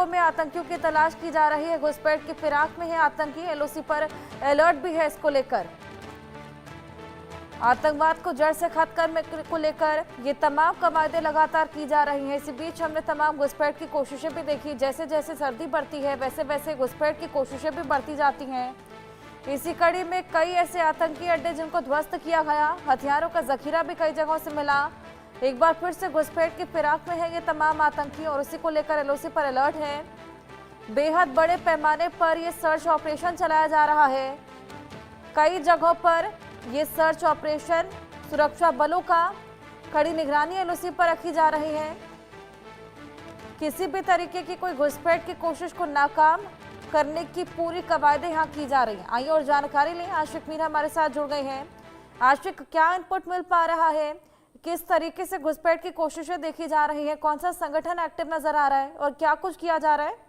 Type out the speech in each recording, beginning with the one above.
में आतंकियों की तलाश की जा रही है। घुसपैठ की फिराक में है आतंकी। एलओसी पर अलर्ट भी है इसको लेकर। आतंकवाद को जड़ से खत्म करने को लेकर ये तमाम कवायदें लगातार की जा रही हैं। इसी बीच हमने तमाम घुसपैठ की कोशिशें भी देखी। जैसे जैसे सर्दी बढ़ती है वैसे वैसे घुसपैठ की कोशिशें भी बढ़ती जाती हैं। इसी कड़ी में कई ऐसे आतंकी अड्डे जिनको ध्वस्त किया गया, हथियारों का जखीरा भी कई जगहों से मिला। एक बार फिर से घुसपैठ की फिराक में है ये तमाम आतंकी और इसी को लेकर एलओसी पर अलर्ट है। बेहद बड़े पैमाने पर ये सर्च ऑपरेशन चलाया जा रहा है। कई जगहों पर ये सर्च ऑपरेशन सुरक्षा बलों का कड़ी निगरानी एलओसी पर रखी जा रही है। किसी भी तरीके की कोई घुसपैठ की कोशिश को नाकाम करने की पूरी कवायदें यहाँ की जा रही हैं। आइए और जानकारी लें। आशिक मीर हमारे साथ जुड़ गए हैं। आशिक, क्या इनपुट मिल पा रहा है? किस तरीके से घुसपैठ की कोशिशें देखी जा रही है? कौन सा संगठन एक्टिव नजर आ रहा है और क्या कुछ किया जा रहा है?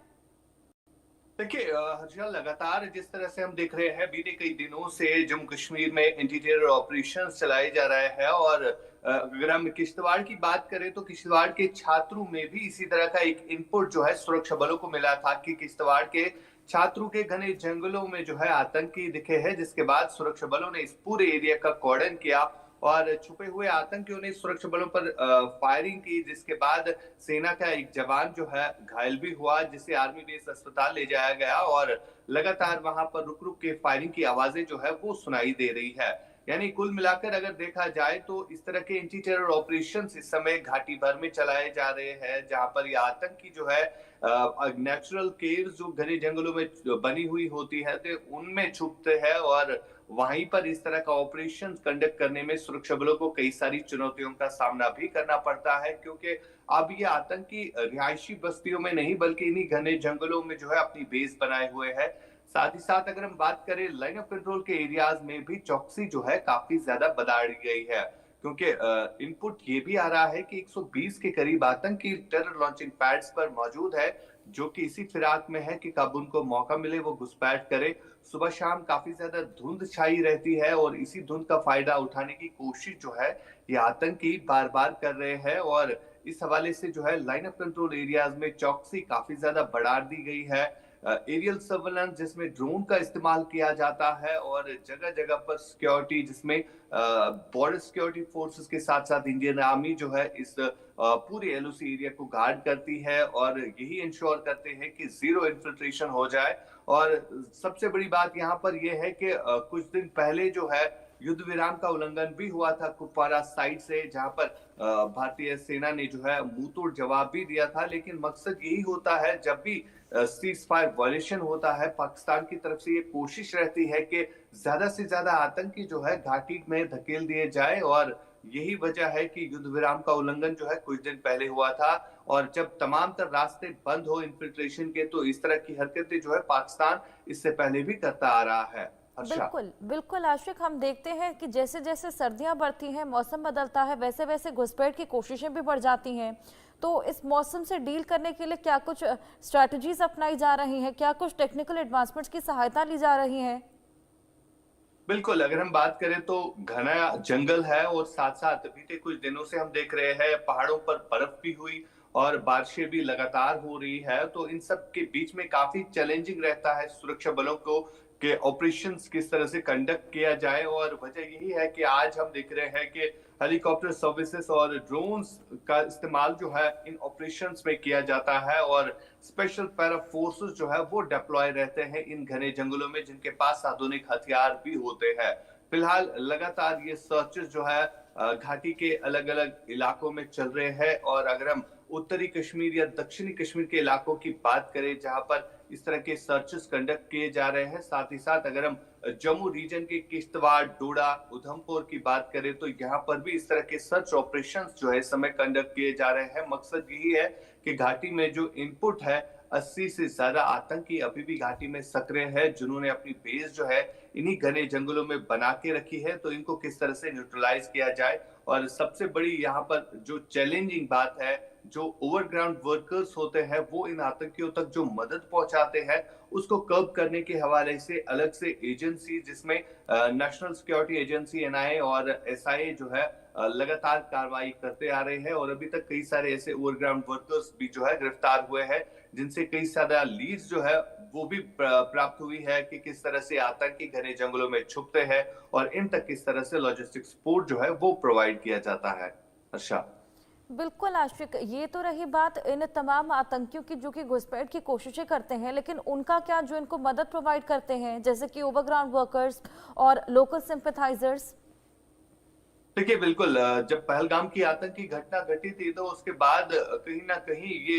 देखिए हर्षल, लगातार जिस तरह से हम देख रहे हैं बीते कई दिनों से जम्मू कश्मीर में एंटी टेरर ऑपरेशन चलाए जा रहे हैं और अगर हम किश्तवाड़ की बात करें तो किश्तवाड़ के छात्रों में भी इसी तरह का एक इनपुट जो है सुरक्षा बलों को मिला था कि किश्तवाड़ के छात्रों के घने जंगलों में जो है आतंकी दिखे हैं, जिसके बाद सुरक्षा बलों ने इस पूरे एरिया का कॉर्डन किया और छुपे हुए आतंकियों ने सुरक्षा बलों पर फायरिंग की, जिसके बाद सेना का एक जवान जो है घायल भी हुआ, जिसे आर्मी बेस अस्पताल ले जाया गया और लगातार वहां पर रुक रुक के फायरिंग की आवाजें जो है वो सुनाई दे रही है। यानी कुल मिलाकर अगर देखा जाए तो इस तरह के एंटी टेरर ऑपरेशन इस समय घाटी भर में चलाए जा रहे हैं, जहां पर ये आतंकी जो है नेचुरल केव्स जो घने जंगलों में बनी हुई होती है तो उनमें छुपते हैं और वहीं पर इस तरह का ऑपरेशन कंडक्ट करने में सुरक्षा बलों को कई सारी चुनौतियों का सामना भी करना पड़ता है, क्योंकि अब ये आतंकी रिहायशी बस्तियों में नहीं बल्कि इन्हीं घने जंगलों में जो है अपनी बेस बनाए हुए है। साथ ही साथ अगर हम बात करें लाइन ऑफ कंट्रोल के एरियाज में भी चौकसी जो है काफी ज्यादा बढ़ा दी गई है, क्योंकि इनपुट ये भी आ रहा है कि 120 के करीब आतंकी टेरर लॉन्चिंग पैड्स पर मौजूद है, जो कि इसी फिराक में है कि कब उनको मौका मिले वो घुसपैठ करे। सुबह शाम काफी ज्यादा धुंध छाई रहती है और इसी धुंध का फायदा उठाने की कोशिश जो है ये आतंकी बार बार कर रहे हैं और इस हवाले से जो है लाइन ऑफ कंट्रोल एरियाज में चौकसी काफी ज्यादा बढ़ा दी गई है। एरियल सर्वेलेंस जिसमें ड्रोन का इस्तेमाल किया जाता है और जगह जगह पर सिक्योरिटी जिसमें बॉर्डर सिक्योरिटी फोर्सेस के साथ साथ इंडियन आर्मी जो है इस पूरे एलओसी एरिया को गार्ड करती है और यही इंश्योर करते हैं कि जीरो इन्फिल्ट्रेशन हो जाए। और सबसे बड़ी बात यहाँ पर यह है कि कुछ दिन पहले जो है युद्ध विराम का उल्लंघन भी हुआ था कुपवारा साइड से, जहां पर भारतीय सेना ने जो है मुंहतोड़ जवाब भी दिया था। लेकिन मकसद यही होता है जब भी सीज फायर वायलेशन होता है, पाकिस्तान की तरफ से ये कोशिश रहती है कि ज्यादा से ज्यादा आतंकी जो है घाटी में धकेल दिए जाए और यही वजह है कि युद्ध विराम का उल्लंघन जो है कुछ दिन पहले हुआ था और जब तमाम तर रास्ते बंद हो इन्फिल्ट्रेशन के तो इस तरह की हरकतें जो है पाकिस्तान इससे पहले भी करता आ रहा है। हर्षा। बिल्कुल बिल्कुल आशिक, हम देखते हैं कि जैसे जैसे सर्दियां बढ़ती हैं, मौसम बदलता है, वैसे वैसे घुसपैठ की कोशिशें भी बढ़ जाती हैं। तो इस मौसम से डील करने के लिए क्या कुछ स्ट्रैटेजीज अपनाई जा रही हैं? क्या कुछ टेक्निकल एडवांसमेंट्स की सहायता ली जा रही है? बिल्कुल, अगर हम बात करें तो घना जंगल है और साथ साथ बीते कुछ दिनों से हम देख रहे हैं पहाड़ों पर बर्फ भी हुई और बारिशें भी लगातार हो रही है, तो इन सब के बीच में काफी चैलेंजिंग रहता है सुरक्षा बलों को कि ऑपरेशंस किस तरह से कंडक्ट किया जाए। और वजह यही है कि आज हम देख रहे हैं कि हेलीकॉप्टर सर्विसेज और ड्रोन्स का इस्तेमाल जो है इन ऑपरेशंस में किया जाता है और स्पेशल पैरा फोर्सेस जो है वो डिप्लॉय रहते हैं इन घने जंगलों में, जिनके पास आधुनिक हथियार भी होते हैं। फिलहाल लगातार ये सर्चेस जो है घाटी के अलग अलग इलाकों में चल रहे हैं और अगर हम उत्तरी कश्मीर या दक्षिणी कश्मीर के इलाकों की बात करें जहां पर इस तरह के सर्चेस कंडक्ट किए जा रहे हैं, साथ ही साथ अगर हम जम्मू रीजन के किश्तवाड़, डोडा, उधमपुर की बात करें तो यहाँ पर भी इस तरह के सर्च ऑपरेशंस जो है इस समय कंडक्ट किए जा रहे हैं। मकसद यही है कि घाटी में जो इनपुट है 80 से ज्यादा आतंकी अभी भी घाटी में सक्रिय है, जिन्होंने अपनी बेस जो है इन्हीं घने जंगलों में बना के रखी है, तो इनको किस तरह से न्यूट्रलाइज किया जाए। और सबसे बड़ी यहाँ पर जो चैलेंजिंग बात है जो ओवरग्राउंड वर्कर्स होते हैं वो इन आतंकियों तक जो मदद पहुंचाते हैं उसको कर्ब करने के हवाले से अलग से एजेंसी जिसमें नेशनल सिक्योरिटी एजेंसी एनआईए और एसआईए जो है लगातार कार्रवाई करते आ रहे हैं और अभी तक कई सारे ऐसे ओवरग्राउंड वर्कर्स भी जो है गिरफ्तार हुए हैं जिनसे कई सारा लीड्स जो है वो भी प्राप्त हुई है कि किस तरह से आतंकी घने जंगलों में छुपते हैं और इन तक किस तरह से लॉजिस्टिक सपोर्ट जो है वो प्रोवाइड किया जाता है। अच्छा, बिल्कुल आशिक, ये तो रही बात इन तमाम आतंकियों की जो कि घुसपैठ की कोशिशें करते हैं, लेकिन उनका क्या जो इनको मदद प्रोवाइड करते हैं जैसे कि ओवरग्राउंड वर्कर्स और लोकल सिंपैथाइजर्स? देखिए बिल्कुल जब पहलगाम की आतंकी घटना घटी थी तो उसके बाद कहीं ना कहीं ये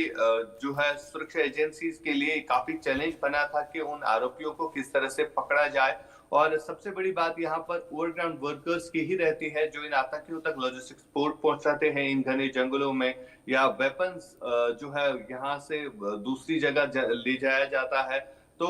जो है सुरक्षा एजेंसीज के लिए काफी चैलेंज बना था कि उन आरोपियों को किस तरह से पकड़ा जाए और सबसे बड़ी बात यहाँ पर ओवरग्राउंड वर्कर्स की ही रहती है जो इन आतंकियों तक लॉजिस्टिक सपोर्ट पहुंचाते हैं इन घने जंगलों में या वेपन्स जो है यहाँ से दूसरी जगह ले जाया जाता है। तो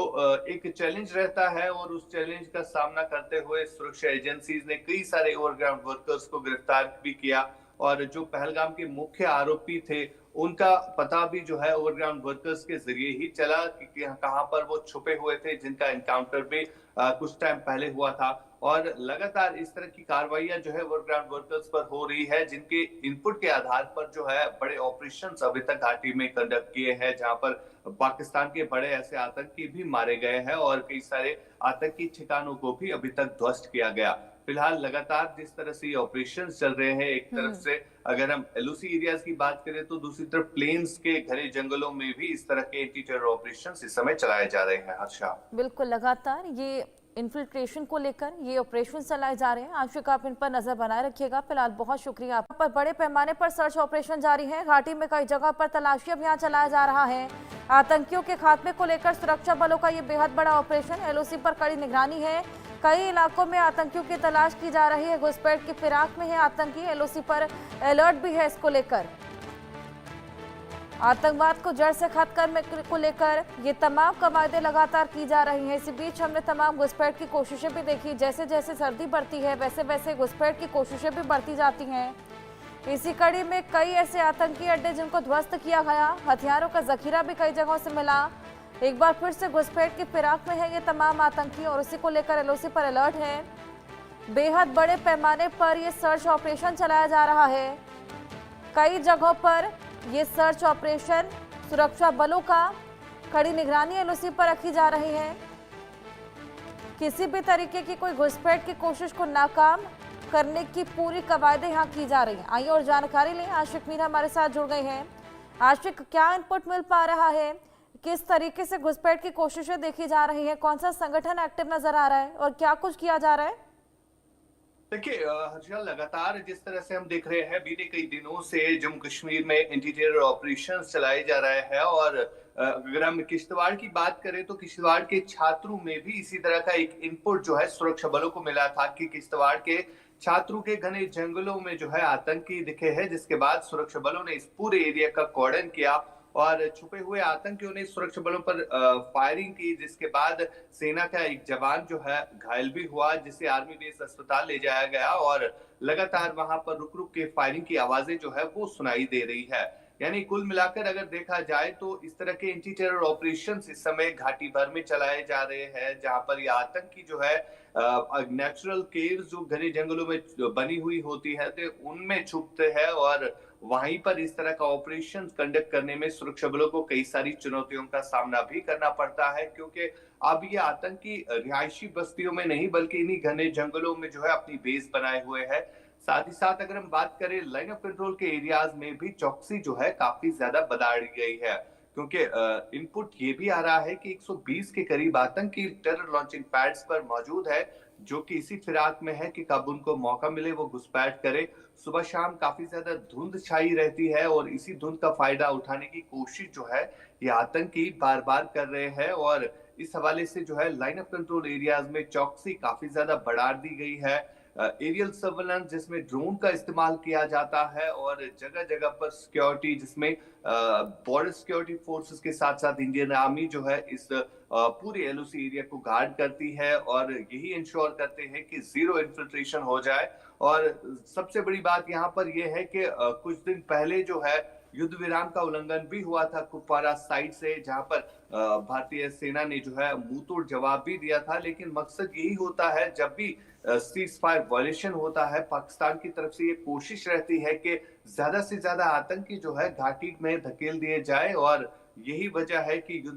एक चैलेंज रहता है और उस चैलेंज का सामना करते हुए सुरक्षा एजेंसीज ने कई सारे ओवरग्राउंड वर्कर्स को गिरफ्तार भी किया और जो पहलगाम के मुख्य आरोपी थे उनका पता भी जो है ओवरग्राउंड वर्कर्स के जरिए ही चला कि कहां पर वो छुपे हुए थे जिनका एनकाउंटर भी कुछ टाइम पहले हुआ था और लगातार इस तरह की कार्रवाइयां जो है ओवरग्राउंड वर्कर्स पर हो रही है जिनके इनपुट के आधार पर जो है बड़े ऑपरेशंस अभी तक घाटी में कंडक्ट किए हैं जहां पर पाकिस्तान के बड़े ऐसे आतंकी भी मारे गए हैं और कई सारे आतंकी ठिकानों को भी अभी तक ध्वस्त किया गया। फिलहाल लगातार जिस तरह से ये ऑपरेशन चल रहे हैं एक तरफ से अगर हम एलओसी एरियाज की बात करें तो दूसरी तरफ प्लेन्स के घने जंगलों में भी इस तरह के एंटी टेरर ऑपरेशन इस समय चलाए जा रहे हैं। हर्षा, बिल्कुल, लगातार ये इन्फिल्ट्रेशन को लेकर ये ऑपरेशन चलाए जा रहे हैं। आशिक, आप इन पर नजर बनाए रखिएगा। फिलहाल बहुत शुक्रिया। आप पर बड़े पैमाने पर सर्च ऑपरेशन जारी है। घाटी में कई जगह पर तलाशी अभियान चलाया जा रहा है। आतंकियों के खात्मे को लेकर सुरक्षा बलों का ये बेहद बड़ा ऑपरेशन, एलओसी पर कड़ी निगरानी है। कई इलाकों में आतंकियों की तलाश की जा रही है। घुसपैठ की फिराक में है आतंकी, एलओसी पर अलर्ट भी है इसको लेकर। आतंकवाद को जड़ से खत्म करने को लेकर ये तमाम कवायदें लगातार की जा रही हैं। इसी बीच हमने तमाम घुसपैठ की कोशिशें भी देखी। जैसे जैसे सर्दी बढ़ती है वैसे वैसे घुसपैठ की कोशिशें भी बढ़ती जाती हैं। इसी कड़ी में कई ऐसे आतंकी अड्डे जिनको ध्वस्त किया गया, हथियारों का जखीरा भी कई जगहों से मिला। एक बार फिर से घुसपैठ की फिराक में है ये तमाम आतंकी और इसी को लेकर एलओसी पर अलर्ट है। बेहद बड़े पैमाने पर ये सर्च ऑपरेशन चलाया जा रहा है। कई जगहों पर ये सर्च ऑपरेशन सुरक्षा बलों का कड़ी निगरानी एलओसी पर रखी जा रही है। किसी भी तरीके की कोई घुसपैठ की कोशिश को नाकाम करने की पूरी कवायदें यहाँ की जा रही हैं। आइए और जानकारी लें, आशिक मीर हमारे साथ जुड़ गए हैं। आशिक, क्या इनपुट मिल पा रहा है? किस तरीके से घुसपैठ की कोशिशें देखी जा रही हैं? कौन सा संगठन एक्टिव नजर आ रहा है और क्या कुछ किया जा रहा है? देखिए हर्षल, लगातार जिस तरह से हम देख रहे हैं बीते कई दिनों से जम्मू कश्मीर में एंटी टेरर ऑपरेशन चलाए जा रहे हैं और अगर हम किश्तवाड़ की बात करें तो किश्तवाड़ के छात्रों में भी इसी तरह का एक इनपुट जो है सुरक्षा बलों को मिला था कि किश्तवाड़ के छात्रों के घने जंगलों में जो है आतंकी दिखे हैं जिसके बाद सुरक्षा बलों ने इस पूरे एरिया का कॉर्डन किया और छुपे हुए आतंकियों ने सुरक्षा बलों पर फायरिंग की जिसके बाद सेना का एक जवान जो है घायल भी हुआ जिसे आर्मी बेस अस्पताल ले जाया गया और लगातार वहां पर रुक रुक के फायरिंग की आवाजें जो है वो सुनाई दे रही है। यानी कुल मिलाकर अगर देखा जाए तो इस तरह के एंटी टेरर ऑपरेशन इस समय घाटी भर में चलाए जा रहे हैं जहां पर ये आतंकी जो है नेचुरल केव्स जो घने जंगलों में बनी हुई होती है तो उनमें छुपते हैं और वहीं पर इस तरह का ऑपरेशन कंडक्ट करने में सुरक्षा बलों को कई सारी चुनौतियों का सामना भी करना पड़ता है क्योंकि अब ये आतंकी रिहायशी बस्तियों में नहीं बल्कि इन्हीं घने जंगलों में जो है अपनी बेस बनाए हुए है। साथ ही साथ अगर हम बात करें लाइन ऑफ कंट्रोल के एरियाज में भी चौकसी जो है काफी ज्यादा बढ़ाई गई है क्योंकि इनपुट ये भी आ रहा है कि 120 के करीब आतंकी टेरर लॉन्चिंग पैड्स पर मौजूद है जो कि इसी फिराक में है कि कब उनको मौका मिले वो घुसपैठ करे। सुबह शाम काफी ज्यादा धुंध छाई रहती है और इसी धुंध का फायदा उठाने की कोशिश जो है ये आतंकी बार बार कर रहे हैं और इस हवाले से जो है लाइन ऑफ कंट्रोल एरियाज में चौकसी काफी ज्यादा बढ़ा दी गई है। एरियल सर्वेलेंस जिसमें ड्रोन का इस्तेमाल किया जाता है और जगह जगह पर सिक्योरिटी जिसमें बॉर्डर सिक्योरिटी फोर्सेस के साथ साथ इंडियन आर्मी जो है इस पूरे एलओसी एरिया को गार्ड करती है और यही इंश्योर करते हैं कि जीरो इन्फिल्ट्रेशन हो जाए। और सबसे बड़ी बात यहाँ पर यह है कि कुछ दिन पहले जो है युद्ध विराम का उल्लंघन भी हुआ था कुपवारा साइड से, जहां पर भारतीय सेना ने जो है मुंहतोड़ जवाब भी दिया था। लेकिन मकसद यही होता है, जब भी सीज फायर वायलेशन होता है, पाकिस्तान की तरफ से ये कोशिश रहती है कि ज्यादा से ज्यादा आतंकी जो है घाटी में धकेल दिए जाए, और यही वजह है कि युद्ध